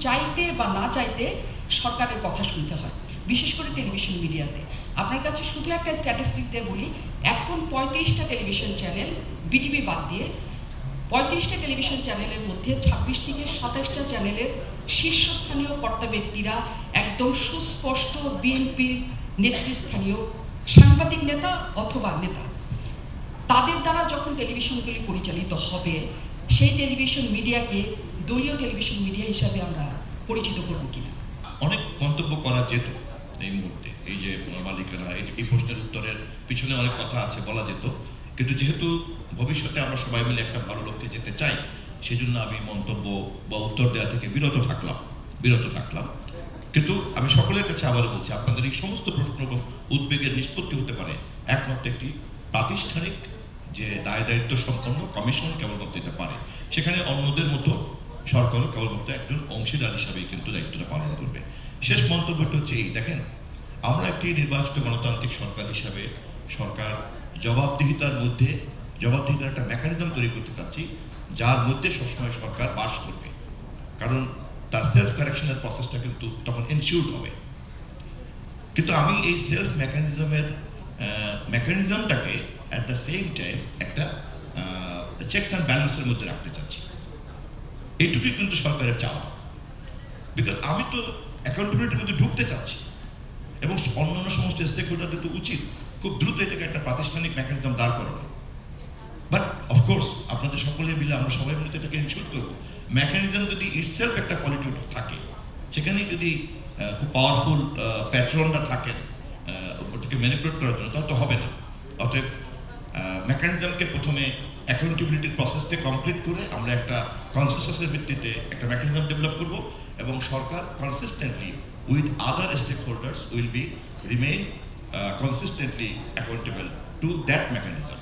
চাইতে বা না চাইতে সরকারের কথা শুনতে হয়, বিশেষ করে টেলিভিশন মিডিয়াতে। আপনার কাছে শুধু একটা স্ট্যাটিস্টিক দিয়ে বলি, এখন 35টা টেলিভিশন চ্যানেল বিটিভি বাদ দিয়ে 35টা টেলিভিশন চ্যানেলের মধ্যে 26 থেকে 27টা চ্যানেলের শীর্ষস্থানীয় কর্তা ব্যক্তিরা একদম সুস্পষ্ট বিএনপির নেতৃস্থানীয় সাংবাদিক নেতা অথবা নেতা। তাদের দ্বারা যখন টেলিভিশনগুলি পরিচালিত হবে, সেই টেলিভিশন মিডিয়াকে দলীয় টেলিভিশন মিডিয়া হিসাবে আমরা পরিচিত করব কিনা। অনেক মন্তব্য করা যেত এই মুহূর্তে, এই যে মালিকেরা এই প্রশ্নের উত্তরের পিছনে অনেক কথা আছে, বলা যেত, কিন্তু যেহেতু ভবিষ্যতে আমরা সবাই মিলে একটা ভালো লক্ষ্যে যেতে চাই, সেজন্য আমি মন্তব্য বা উত্তর দেওয়া থেকে বিরত থাকলাম। কিন্তু আমি সকলের কাছে আবার বলছি, আপনাদের এই সমস্ত প্রশ্ন এবং উদ্বেগের নিষ্পত্তি হতে পারে একমাত্র একটি প্রাতিষ্ঠানিক যে দায় দায়িত্ব সম্পন্ন কমিশন কেবলমাত্র এটা পারে। সেখানে অন্যদের মতো সরকারও কেবলমাত্র একজন অংশীদার হিসাবেই কিন্তু দায়িত্বটা পালন করবে। শেষ মন্তব্যটা হচ্ছে এই, দেখেন, আমরা একটি নির্বাচিত গণতান্ত্রিক সরকার হিসাবে সরকার জবাবদিহিতার একটা মেকানিজম তৈরি করতে চাচ্ছি, যার মধ্যে সবসময় সরকার বাস করবে, কারণ তার সেলফ কারেকশনের প্রসেসটা কিন্তু তখন এনশিওর্ড হবে। কিন্তু আমি এই সেলফ মেকানিজমটাকে অ্যাট দ্য সেম টাইম একটা চেকস অ্যান্ড ব্যালেন্সের মধ্যে রাখতে চাচ্ছি। এইটুকুই কিন্তু সরকারের চাওয়া, বিকজ আমি তো অ্যাকাউন্টেবিলিটির মধ্যে ঢুকতে চাচ্ছি এবং অন্যান্য সমস্ত স্টেক হোল্ডারদের তো উচিত খুব দ্রুত এটাকে একটা প্রাতিষ্ঠানিক মেকানিজম দাঁড় করানো। বাট অফকোর্স আপনাদের সকলে মিলে আমরা সবাই মিলে এটাকে ইনশিওর করবো, মেকানিজম যদি ইটসেলফ একটা কোয়ালিটি থাকে, সেখানে যদি খুব পাওয়ারফুল প্যাট্রনরা থাকেন ওটাকে ম্যানিপুলেট করার জন্য, তাহলে তো হবে না। অতএব মেকানিজমকে প্রথমে অ্যাকাউন্টেবিলিটির প্রসেসকে কমপ্লিট করে আমরা একটা কনসেনসাসের ভিত্তিতে একটা মেকানিজম ডেভেলপ করব, এবং সরকার consistently with other stakeholders will be remain consistently accountable to that mechanism.